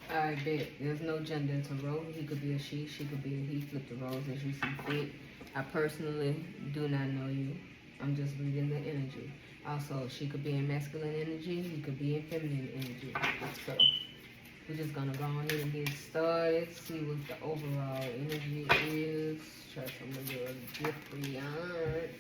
I bet there's no gender to role. He could be a she could be a he. Flip the roles as you see fit. I personally do not know you. I'm just reading the energy. Also, she could be in masculine energy. He could be in feminine energy. So, we're just gonna go ahead and get started. See what the overall energy is. Try some of your different.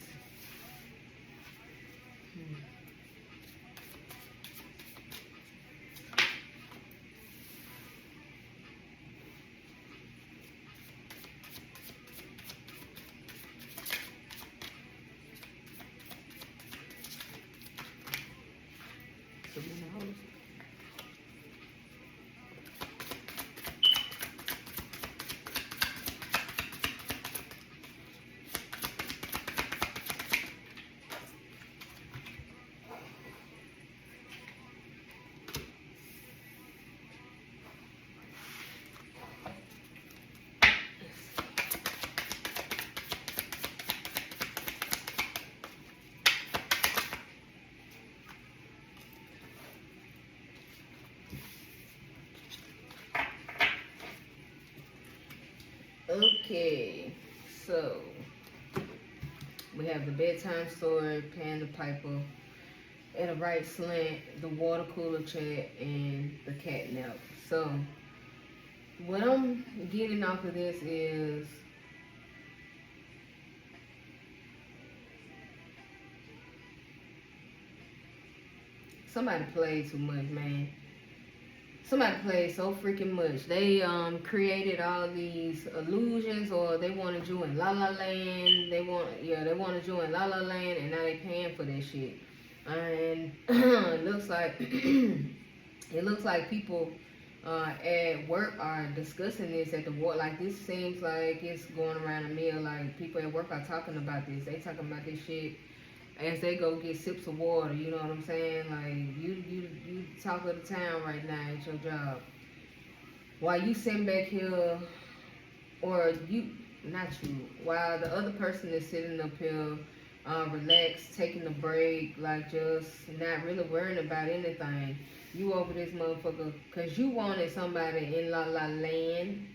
Okay, so we have the bedtime story, Panda Piper, at a right slant, the water cooler chat, and the cat nap. So what I'm getting off of this is somebody played too much, man. Somebody played so freaking much. They created all these illusions, or they wanted you in La La Land. They wanted you in La La Land, and now they paying for that shit. And it looks like people at work are discussing this at the work. Like, this seems like it's going around the mill. Like, people at work are talking about this. They talking about this shit as they go get sips of water, you know what I'm saying? Like, you talk of the town right now at your job. While you sitting back here, or not you, while the other person is sitting up here, relaxed, taking a break, like just not really worrying about anything. You over this motherfucker, cause you wanted somebody in La La Land,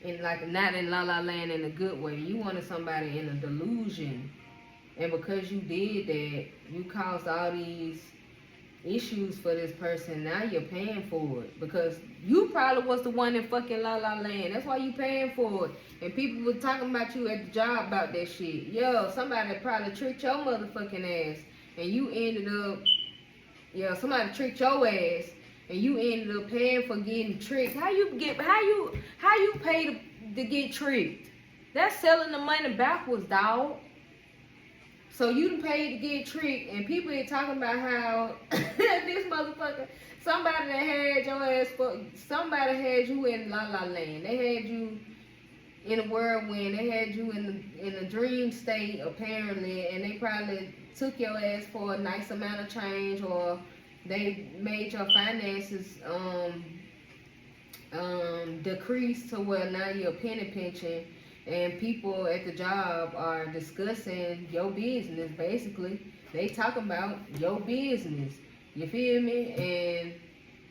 not in La La Land in a good way. You wanted somebody in a delusion. And because you did that, you caused all these issues for this person. Now you're paying for it. Because you probably was the one in fucking La La Land. That's why you paying for it. And people were talking about you at the job about that shit. Yo, somebody probably tricked your motherfucking ass. And you ended up, somebody tricked your ass. And you ended up paying for getting tricked. How you pay to get tricked? That's selling the money backwards, dog. So you done paid to get tricked, and people are talking about how this motherfucker, somebody had you in La La Land. They had you in a whirlwind. They had you in a dream state, apparently, and they probably took your ass for a nice amount of change, or they made your finances decrease to where now you're a penny pinching. And people at the job are discussing your business, basically. They talking about your business. You feel me? And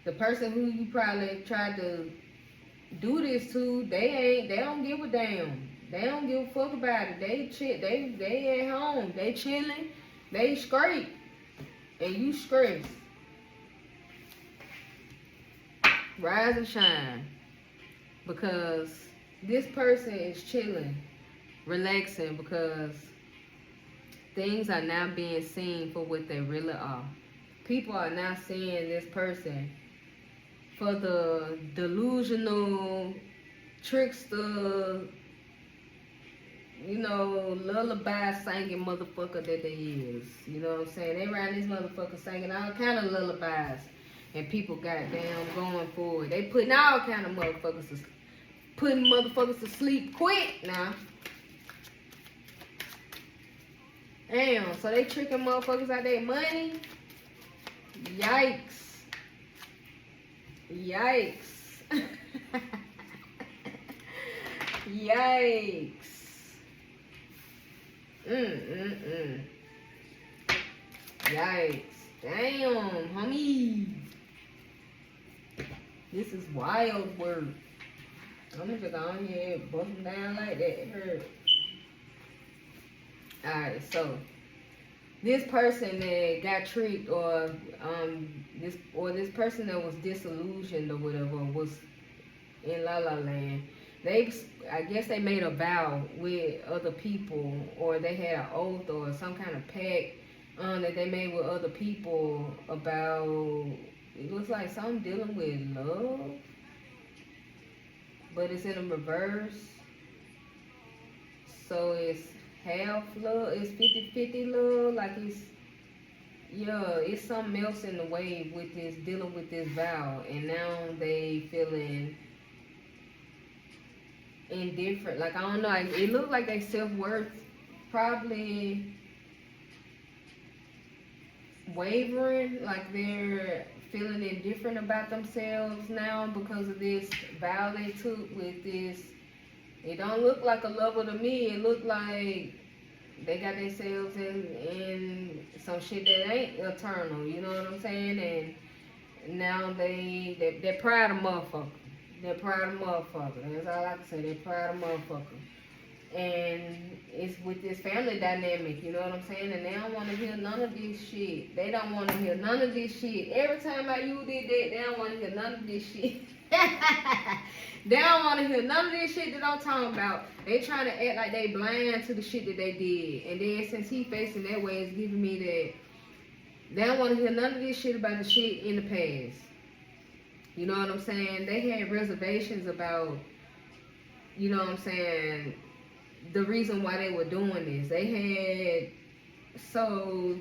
the person who you probably tried to do this to, they don't give a damn. They don't give a fuck about it. They at home. They chilling. They straight. And you stressed. Rise and shine. Because this person is chilling, relaxing, because things are now being seen for what they really are. People are now seeing this person for the delusional, trickster, lullaby singing motherfucker that they is. You know what I'm saying? They around these motherfuckers singing all kind of lullabies. And people goddamn going for it. They putting all kind of motherfuckers to putting motherfuckers to sleep quick now. Damn, so they tricking motherfuckers out their money? Yikes. Yikes. Yikes. Yikes. Damn, homie. This is wild work. I'm gonna just go on here and bust them down like that. It hurt. Alright, so this person that got tricked, or this person that was disillusioned or whatever, was in La La Land. I guess they made a vow with other people, or they had an oath or some kind of pact that they made with other people about. It looks like something dealing with love, but it's in a reverse. So it's half love, it's 50-50 love, like it's something else in the way with this, dealing with this vow, and now they feeling indifferent. Like, I don't know, it looked like their self-worth probably wavering, like they're feeling indifferent about themselves now because of this vow they took with this. It don't look like a lover to me. It look like they got themselves in some shit that ain't eternal. You know what I'm saying? And now they're proud of motherfucker. They're proud of motherfucker. That's all I can say. They're proud of motherfucker. And it's with this family dynamic, you know what I'm saying? And they don't want to hear none of this shit. They don't want to hear none of this shit. Every time you did that, they don't want to hear none of this shit. They don't want to hear none of this shit that I'm talking about. They trying to act like they blind to the shit that they did. And then since he facing that way, it's giving me that they don't want to hear none of this shit about the shit in the past. You know what I'm saying? They had reservations about, you know what I'm saying, the reason why they were doing this. They had, so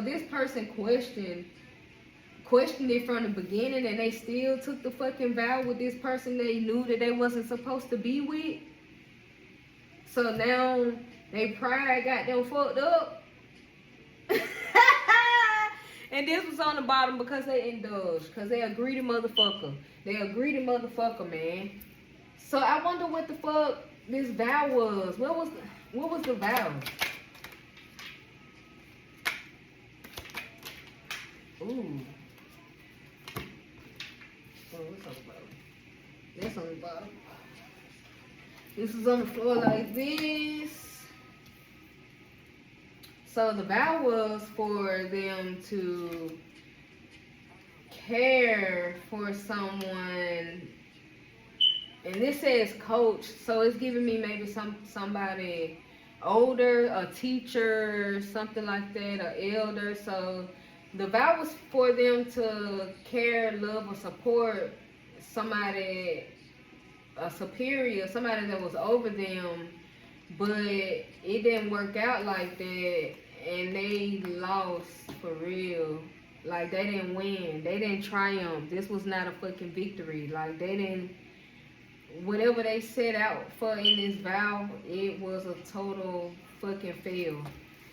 this person questioned it from the beginning, and they still took the fucking vow with this person they knew that they wasn't supposed to be with. So now they pride got them fucked up. And this was on the bottom because they indulged, because they a greedy motherfucker. They a greedy motherfucker, man. So I wonder what the fuck this vow was. What was the vow? Ooh. Oh, what's on the bottom? That's on the bottom. This is on the floor like this. So the vow was for them to care for someone. And this says coach, so it's giving me maybe somebody older, a teacher, something like that, an elder. So the vow was for them to care, love, or support somebody, a superior, somebody that was over them, but it didn't work out like that, and they lost for real. Like, they didn't win. They didn't triumph. This was not a fucking victory. Like, they didn't, whatever they set out for in this vow, it was a total fucking fail.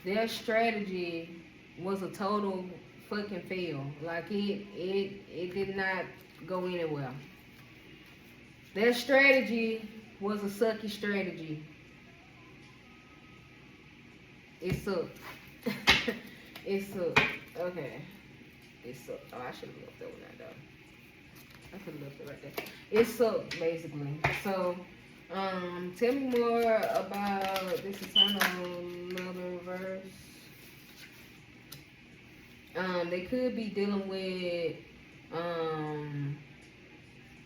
Their strategy was a total fucking fail. Like, it did not go anywhere. Their strategy was a sucky strategy. It sucked. It sucked. Okay. It sucked. Oh, I should have left that one out though. I could have left it right there. It sucked, basically. So, tell me more about this eternal love in reverse. They could be dealing with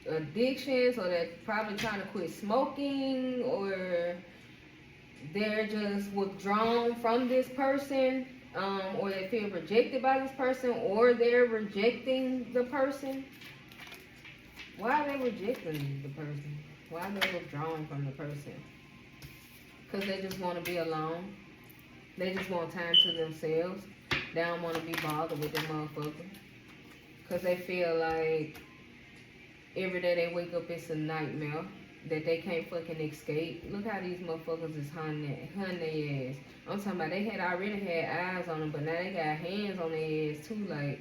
addictions, or they're probably trying to quit smoking, or they're just withdrawn from this person, or they feel rejected by this person, or they're rejecting the person. Why are they rejecting the person? Why are they withdrawing from the person? Because they just want to be alone. They just want time to themselves. They don't want to be bothered with them motherfucker. Because they feel like every day they wake up, it's a nightmare that they can't fucking escape. Look how these motherfuckers is hunting their ass. I'm talking about they had already had eyes on them, but now they got hands on their ass too. Like,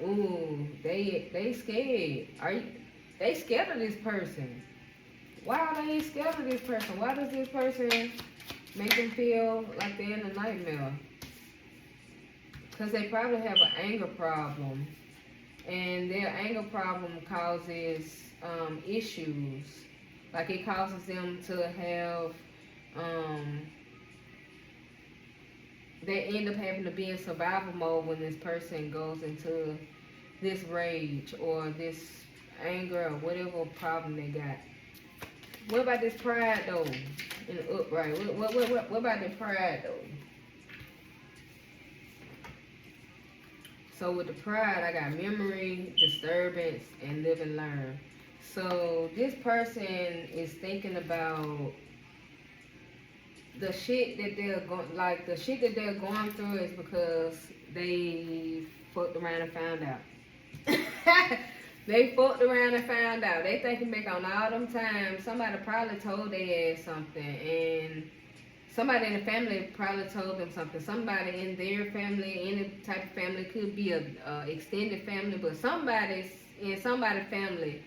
ooh, they scared. They scared of this person? Why are they scared of this person? Why does this person make them feel like they're in a nightmare? Because they probably have an anger problem. And their anger problem causes issues. Like it causes them to have, they end up having to be in survival mode when this person goes into this rage or this anger or whatever problem they got. What about this pride though? In the upright. What about the pride though? So with the pride, I got memory, disturbance, and live and learn. So this person is thinking about the shit that they're going, like the shit that they're going through is because they fucked around and found out. They fucked around and found out. They thinking back on all them times somebody probably told their ass something, and somebody in the family probably told them something. Somebody in their family, any type of family, could be a extended family, but somebody in somebody's family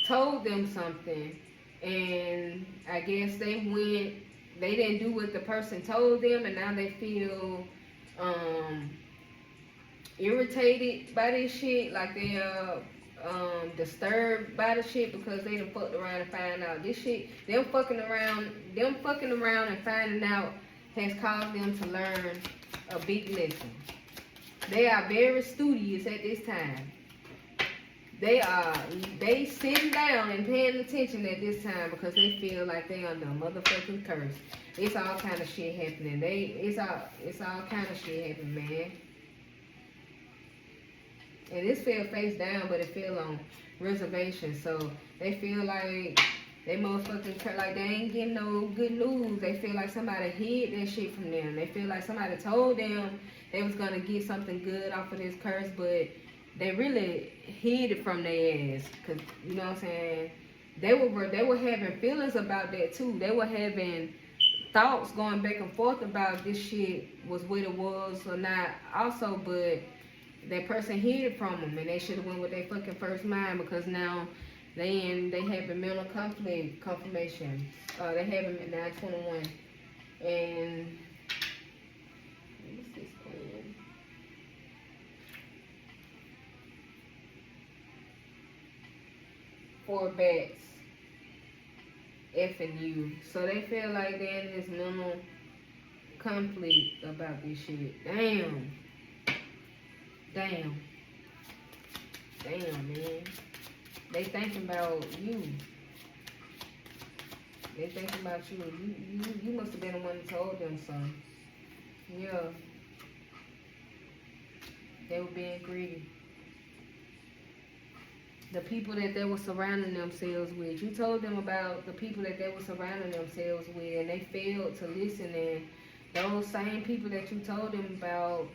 told them something, and I guess they didn't do what the person told them, and now they feel irritated by this shit, like they are disturbed by the shit because they done fucked around and found out this shit. Them fucking around and finding out has caused them to learn a big lesson. They are very studious at this time. They sitting down and paying attention at this time because they feel like they under a motherfucking curse. It's all kind of shit happening. It's all kind of shit happening, man. And this fell face down, but it fell on reservation. So they feel like they motherfucking like they ain't getting no good news. They feel like somebody hid that shit from them. They feel like somebody told them they was gonna get something good off of this curse, but they really hid it from their ass. Cause you know what I'm saying? They were having feelings about that too. They were having thoughts going back and forth about this shit was what it was or not. Also, but that person hid it from them, and they should have went with their fucking first mind because now they having mental conflict confirmation. They having it now 21, and what's this plan? Four bats effing you. So they feel like they're in this mental conflict about this shit. Damn, man. They thinking about you. They thinking about you. You must have been the one that told them something. Yeah. They were being greedy. The people that they were surrounding themselves with. You told them about the people that they were surrounding themselves with, and they failed to listen. And those same people that you told them about,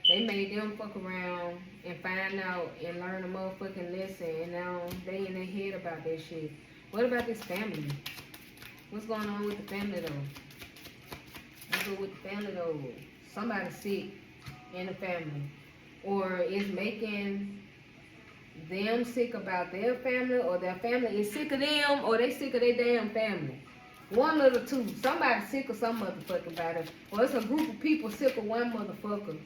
they made them fuck around and find out and learn a motherfucking lesson, and now they in their head about that shit. What about this family? What's going on with the family though? What's good with the family though? Somebody's sick in the family, or is making them sick about their family, or their family is sick of them, or they sick of their damn family. One of the two. Somebody's sick of some motherfucking body, or it's a group of people sick of one motherfucker.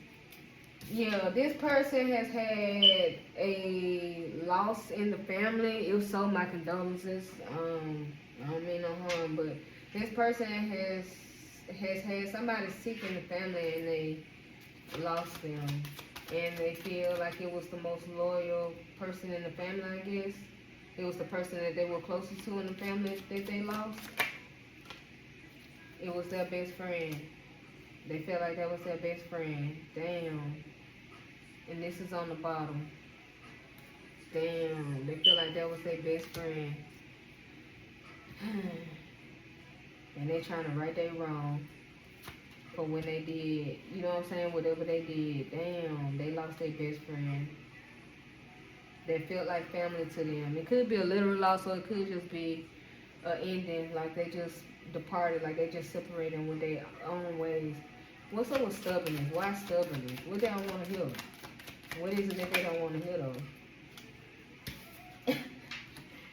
Yeah, this person has had a loss in the family. If so, my condolences. I don't mean no harm, but this person has had somebody sick in the family and they lost them. And they feel like it was the most loyal person in the family, I guess. It was the person that they were closest to in the family that they lost. It was their best friend. They felt like that was their best friend. Damn. And this is on the bottom. Damn. They feel like that was their best friend. And they trying to right their wrong for when they did, you know what I'm saying, whatever they did. Damn, they lost their best friend. They felt like family to them. It could be a literal loss, or it could just be an ending, like they just departed, like they just separated with their own ways. What's up with stubbornness? Why stubbornness? What they don't want to hear? What is it that they don't want to hear though?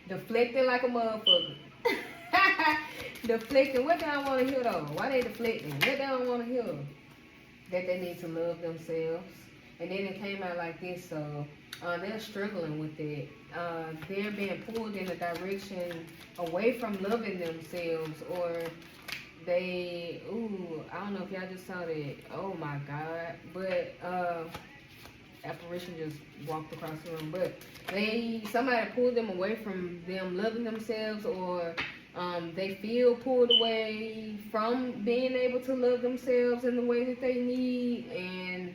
Deflecting like a motherfucker. Deflecting. What they don't want to hear though? Why they deflecting? What they don't want to hear? That they need to love themselves. and then it came out like this. So they're struggling with it. They're being pulled in a direction away from loving themselves, or I don't know if y'all just saw that. Oh my God. But apparition just walked across the room. But somebody pulled them away from them loving themselves, or they feel pulled away from being able to love themselves in the way that they need, and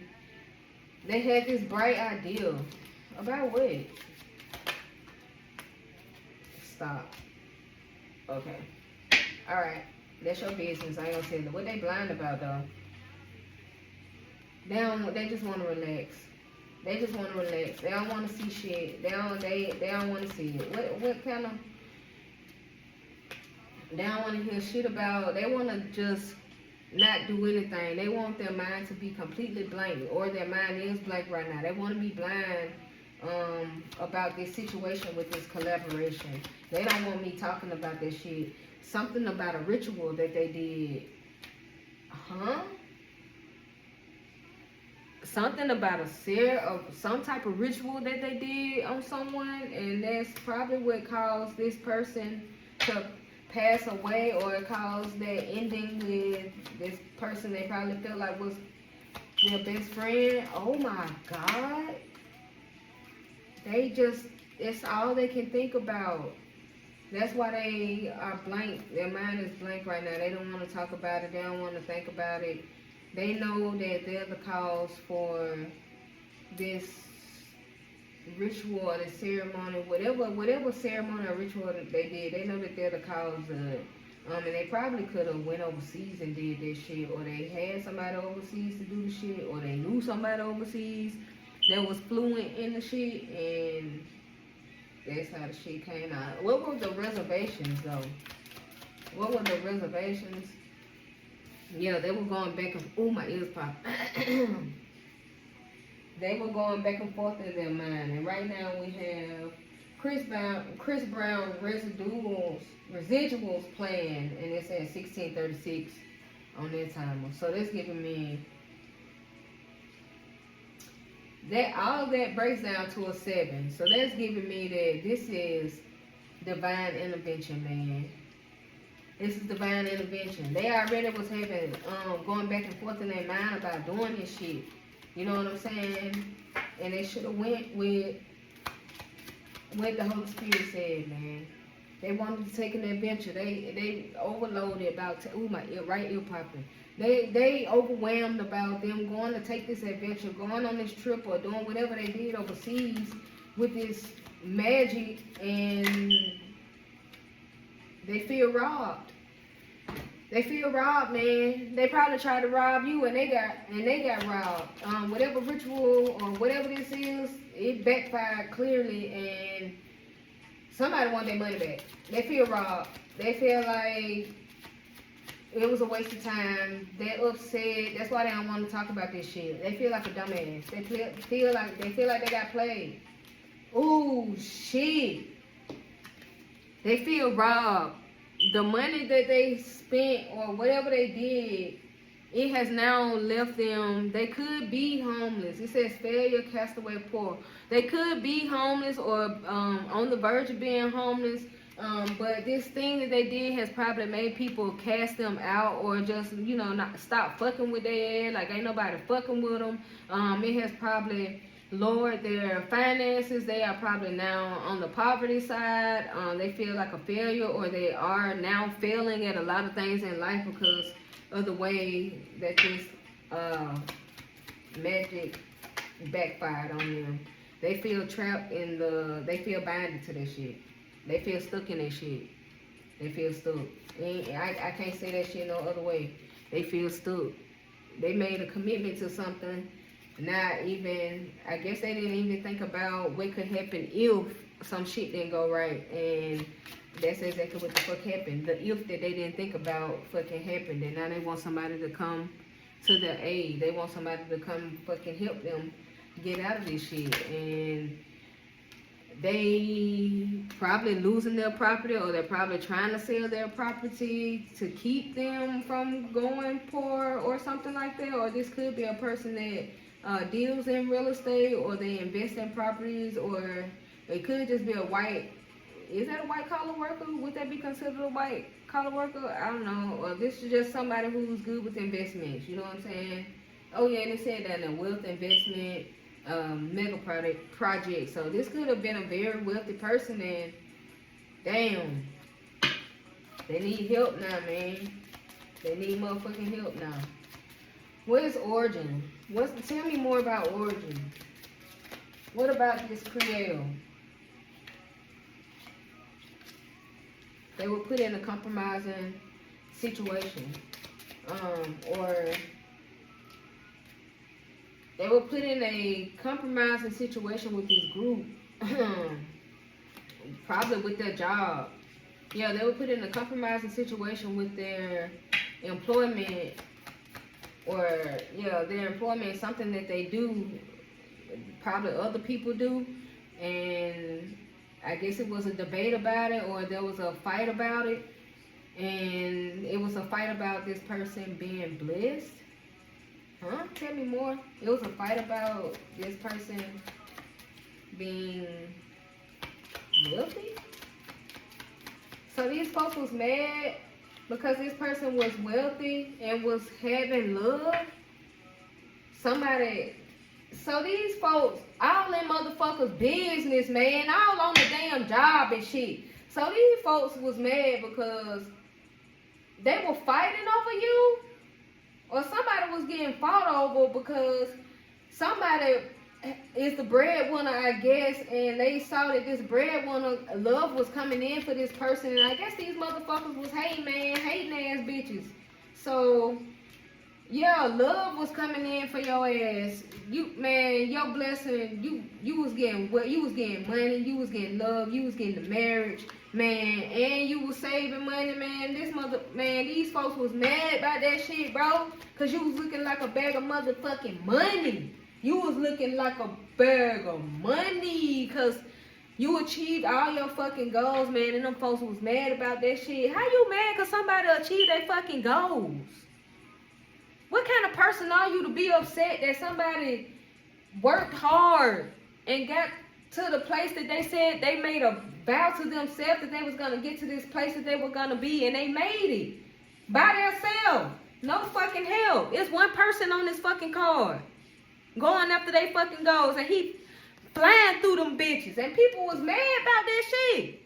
they had this bright idea about what? Stop. Okay. Alright. That's your business. I ain't gonna say that. What they blind about though? They just wanna relax. They just wanna relax. They don't wanna see shit. They don't wanna see it. What kind of, they don't wanna hear shit about, they wanna just not do anything. They want their mind to be completely blank, or their mind is blank right now. They wanna be blind about this situation with this collaboration. They don't want me talking about this shit. Something about a ritual that they did. Something about some type of ritual that they did on someone, and that's probably what caused this person to pass away, or it caused that ending with this person they probably felt like was their best friend. Oh my God. It's all they can think about. That's why they are blank. Their mind is blank right now. They don't want to talk about it. They don't want to think about it. They know that they're the cause for this ritual or the ceremony, whatever ceremony or ritual that they did. They know that they're the cause of it. And they probably could have went overseas and did this shit, or they had somebody overseas to do the shit, or they knew somebody overseas that was fluent in the shit, and that's how the shit came out. What were the reservations though? What were the reservations? Yeah, they were going back and oh, my ears popped. They were going back and forth in their mind, and right now we have Chris Brown residuals playing, and it's at 16:36 on their timer. So that's giving me that all that breaks down to a 7. So that's giving me that this is divine intervention, man. This is divine intervention. They already was having going back and forth in their mind about doing this shit. You know what I'm saying? And they should have went with what the Holy Spirit said, man. They wanted to take an adventure. They overloaded about my right ear popping. They overwhelmed about them going to take this adventure, going on this trip, or doing whatever they did overseas with this magic, and they feel robbed. They feel robbed, man. They probably tried to rob you, and they got robbed. Whatever ritual or whatever this is, it backfired clearly, and somebody want their money back. They feel robbed. They feel like it was a waste of time. They're upset. That's why they don't want to talk about this shit. They feel like a dumbass. They feel like they got played. Ooh, shit. They feel robbed. The money that they spent or whatever they did, it has now left them. They could be homeless. It says failure, castaway, poor. They could be homeless or on the verge of being homeless. But this thing that they did has probably made people cast them out, or just, not stop fucking with their ass. Like, ain't nobody fucking with them. It has probably lowered their finances. They are probably now on the poverty side. They feel like a failure, or they are now failing at a lot of things in life because of the way that this magic backfired on them. They feel trapped they feel binded to that shit. They feel stuck in that shit. They feel stuck. I can't say that shit no other way. They feel stuck. They made a commitment to something. Not even, I guess they didn't even think about what could happen if some shit didn't go right. And that's exactly what the fuck happened. The if that they didn't think about fucking happened. And now they want somebody to come to their aid. They want somebody to come fucking help them get out of this shit. And they probably losing their property, or they're probably trying to sell their property to keep them from going poor or something like that. Or this could be a person that deals in real estate, or they invest in properties, or it could just be a white. Is that a white collar worker? Would that be considered a white collar worker? I don't know. Or this is just somebody who's good with investments. You know what I'm saying? Oh yeah, and it said that in a wealth investment mega project. So this could have been a very wealthy person, and damn, they need help now, man. They need motherfucking help now. What is origin? Tell me more about origin. What about this Creole? They were put in a compromising situation, or they were put in a compromising situation with this group, probably with their job. Yeah, they were put in a compromising situation with their employment, or yeah, their employment, something that they do, probably other people do, and I guess it was a debate about it, or there was a fight about it, and it was a fight about this person being blessed. Huh? Tell me more. It was a fight about this person being wealthy. So these folks was mad because this person was wealthy and was having love. Somebody. So these folks, all in motherfuckers business, man, all on the damn job and shit. So these folks was mad because they were fighting over you, or somebody was getting fought over because somebody is the breadwinner, I guess, and they saw that this breadwinner love was coming in for this person, and I guess these motherfuckers was hating ass bitches. So yeah, love was coming in for your ass. You, man, your blessing. You was getting what? You was getting money. You was getting love. You was getting the marriage, man, and you was saving money, man. These folks was mad about that shit, bro. Cause you was looking like a bag of motherfucking money. You was looking like a bag of money, cause you achieved all your fucking goals, man. And them folks was mad about that shit. How you mad cause somebody achieved their fucking goals? What kind of person are you to be upset that somebody worked hard and got to the place that they said they made a vow to themselves that they was going to get to this place that they were going to be, and they made it by themselves? No fucking help. It's one person on this fucking card going after they fucking goals, and he flying through them bitches, and people was mad about that shit.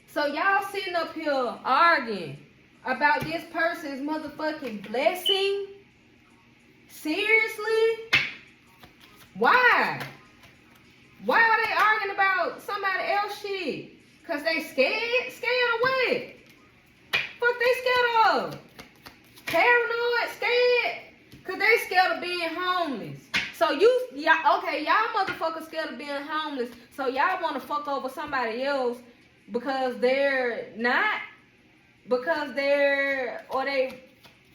So y'all sitting up here arguing about this person's motherfucking blessing? Seriously? Why? Why are they arguing about somebody else shit? Cause they scared? Scared of what? Fuck they scared of? Paranoid? Scared? Cause they scared of being homeless. So y'all motherfuckers scared of being homeless. So y'all wanna fuck over somebody else because they're not? Because they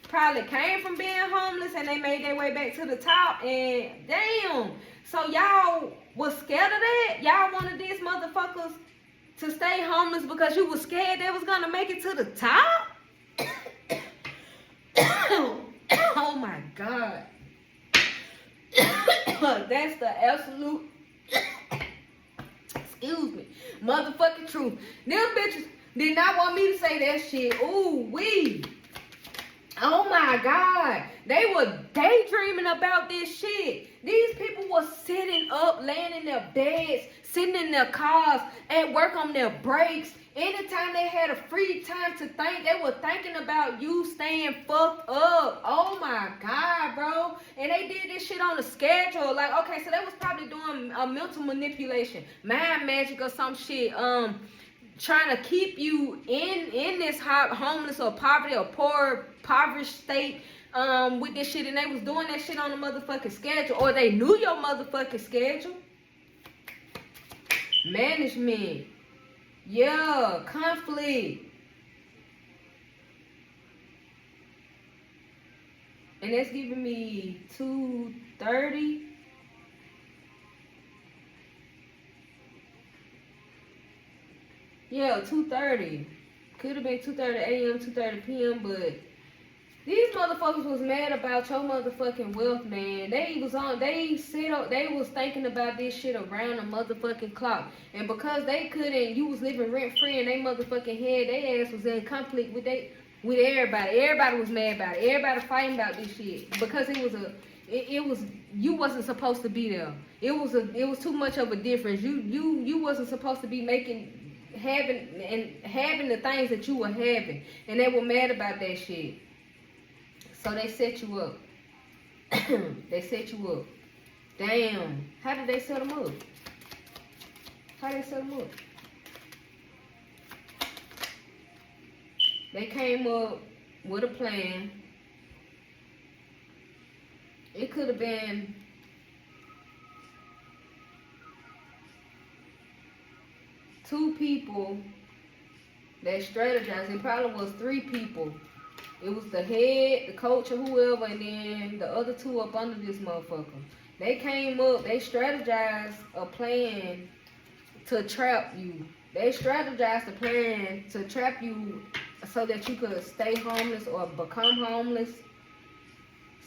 probably came from being homeless and they made their way back to the top, and damn. So y'all was scared of that? Y'all wanted these motherfuckers to stay homeless because you was scared they was gonna make it to the top? Oh my God. That's the absolute, excuse me, motherfucking truth. Them bitches did not want me to say that shit. Ooh, wee. Oh my God. They were daydreaming about this shit. These people were sitting up, laying in their beds, sitting in their cars, at work on their breaks. Anytime they had a free time to think, they were thinking about you staying fucked up. Oh my God, bro. And they did this shit on a schedule. Like, okay, so they was probably doing a mental manipulation, mind magic or some shit. Trying to keep you in this homeless or poverty or impoverished state with this shit, and they was doing that shit on the motherfucking schedule, or they knew your motherfucking schedule. Management. Yeah, conflict. And that's giving me 2:30. Yeah, 2:30. Could have been 2:30 a.m., 2:30 p.m., but These motherfuckers was mad about your motherfucking wealth, man. They was thinking about this shit around the motherfucking clock. And because they couldn't, you was living rent free in they motherfucking head, they ass was in conflict with everybody. Everybody was mad about it. Everybody fighting about this shit. Because it was you wasn't supposed to be there. It was too much of a difference. You wasn't supposed to be having the things that you were having. And they were mad about that shit. So they set you up. They set you up. Damn. How did they set them up? How did they set them up? They came up with a plan. It could have been two people that strategized. It probably was three people. It was the head, the coach, or whoever, and then the other two up under this motherfucker. They came up, they strategized a plan to trap you. They strategized a plan to trap you so that you could stay homeless or become homeless.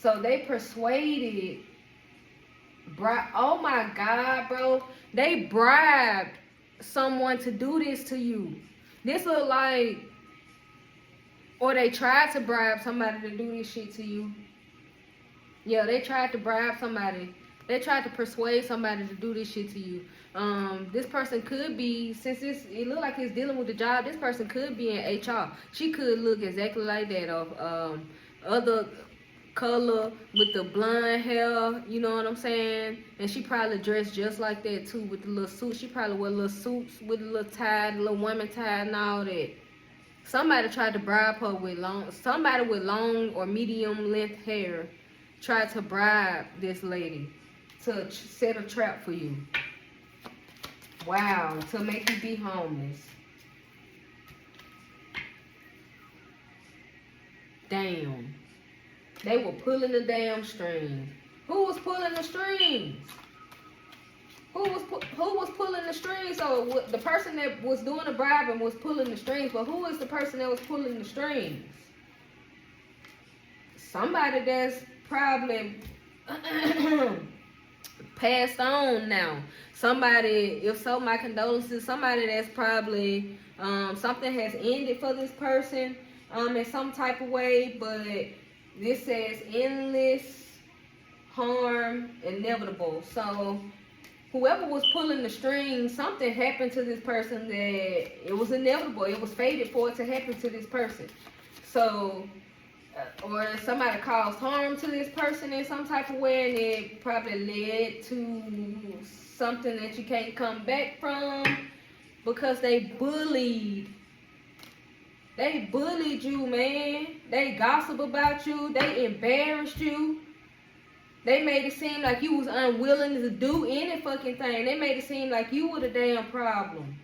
So they persuaded, oh my God, bro. They bribed someone to do this to you. This look like, or they tried to bribe somebody to do this shit to you. Yeah, they tried to bribe somebody. They tried to persuade somebody to do this shit to you. This person could be, since it look like it's dealing with the job, this person could be in HR. She could look exactly like that, of other color with the blonde hair, you know what I'm saying? And she probably dressed just like that too, with the little suit. She probably wear little suits with a little tie, the little woman tie and all that. Somebody tried to bribe her with somebody with long or medium length hair tried to bribe this lady to set a trap for you. Wow, to make you be homeless. Damn. They were pulling the damn strings. Who was pulling the strings? Who was pulling the strings? So the person that was doing the bribing was pulling the strings, but who is the person that was pulling the strings? Somebody that's probably passed on now. Somebody, if so, my condolences. Somebody that's probably something has ended for this person in some type of way, but this says endless harm inevitable. So whoever was pulling the strings, something happened to this person that it was inevitable. It was fated for it to happen to this person. So, or somebody caused harm to this person in some type of way, and it probably led to something that you can't come back from because they bullied. They bullied you, man. They gossip about you. They embarrassed you. They made it seem like you was unwilling to do any fucking thing. They made it seem like you were the damn problem.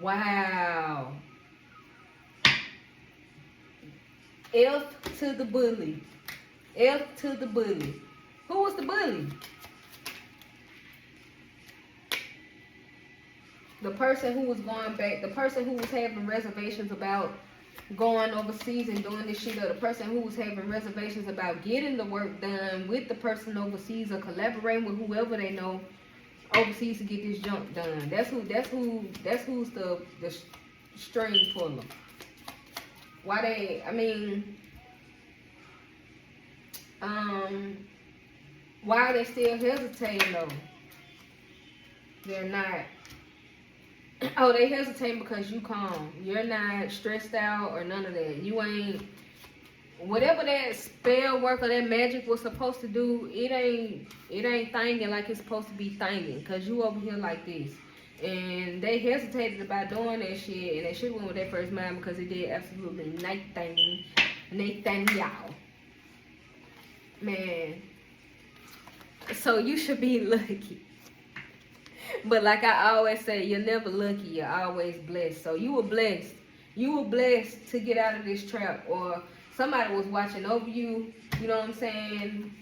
Wow. F to the bully. F to the bully. Who was the bully? The person who was going back, the person who was having reservations about going overseas and doing this shit, or the person who was having reservations about getting the work done with the person overseas or collaborating with whoever they know overseas to get this junk done. That's who's the string puller. Why are they still hesitating though? They're not. Oh, they hesitating because you calm. You're not stressed out or none of that. You ain't, whatever that spell work or that magic was supposed to do, it ain't thinking like it's supposed to be thinking, because you over here like this. And they hesitated about doing that shit, and they should have went with their first mind because it did absolutely nothing, y'all. Man. So you should be lucky. But like I always say, you're never lucky, you're always blessed. So you were blessed. You were blessed to get out of this trap, or somebody was watching over you, you know what I'm saying,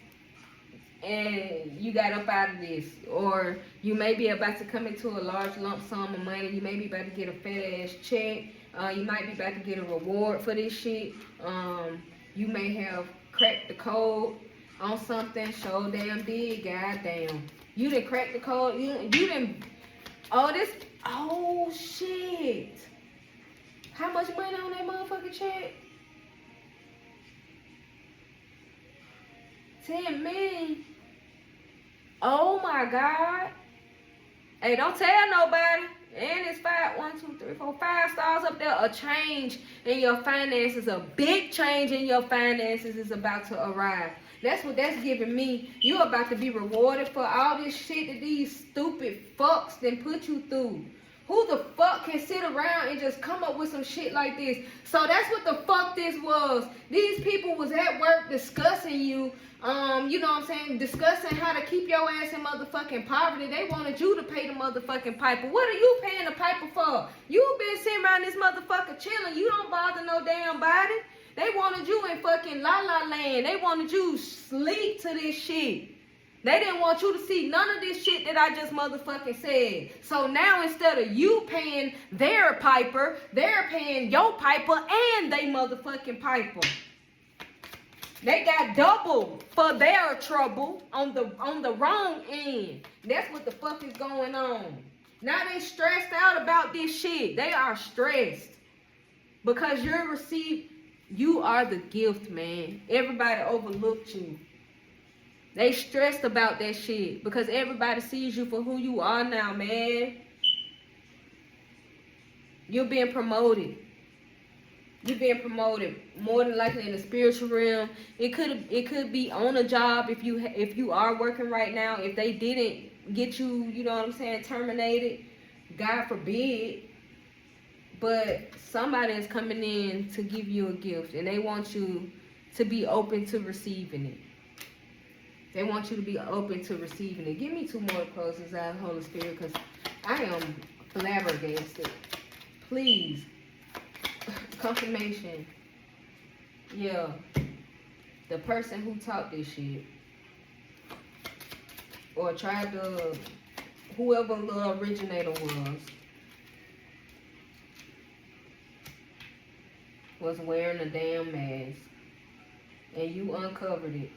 and you got up out of this. Or you may be about to come into a large lump sum of money. You may be about to get a fat ass check. You might be about to get a reward for this shit. You may have cracked the code on something. Show damn did. Goddamn. You didn't crack the code. You didn't. Oh shit. How much money on that motherfucking check? 10 million. Oh my God. Hey, don't tell nobody. And it's 5 stars up there. A change in your finances, a big change in your finances is about to arrive. That's what that's giving me. You about to be rewarded for all this shit that these stupid fucks then put you through. Who the fuck can sit around and just come up with some shit like this? So that's what the fuck this was. These people was at work discussing you, you know what I'm saying, discussing how to keep your ass in motherfucking poverty. They wanted you to pay the motherfucking piper. What are you paying the piper for? You been sitting around this motherfucker chilling. You don't bother no damn body. They wanted you in fucking la la land. They wanted you sleep to this shit. They didn't want you to see none of this shit that I just motherfucking said. So now instead of you paying their piper, they're paying your piper and they motherfucking piper. They got double for their trouble on the wrong end. That's what the fuck is going on. Now they stressed out about this shit. They are stressed because you are the gift, man. Everybody overlooked you. They stressed about that shit because everybody sees you for who you are now, man. You're being promoted. You're being promoted more than likely in the spiritual realm. It could be on a job if you are working right now. If they didn't get you, you know what I'm saying, terminated, God forbid. But somebody is coming in to give you a gift, and they want you to be open to receiving it. They want you to be open to receiving it. Give me 2 more closes out, Holy Spirit, because I am flabbergasted. Please. Confirmation. Yeah. The person who taught this shit, or tried to, whoever the originator was wearing a damn mask. And you uncovered it.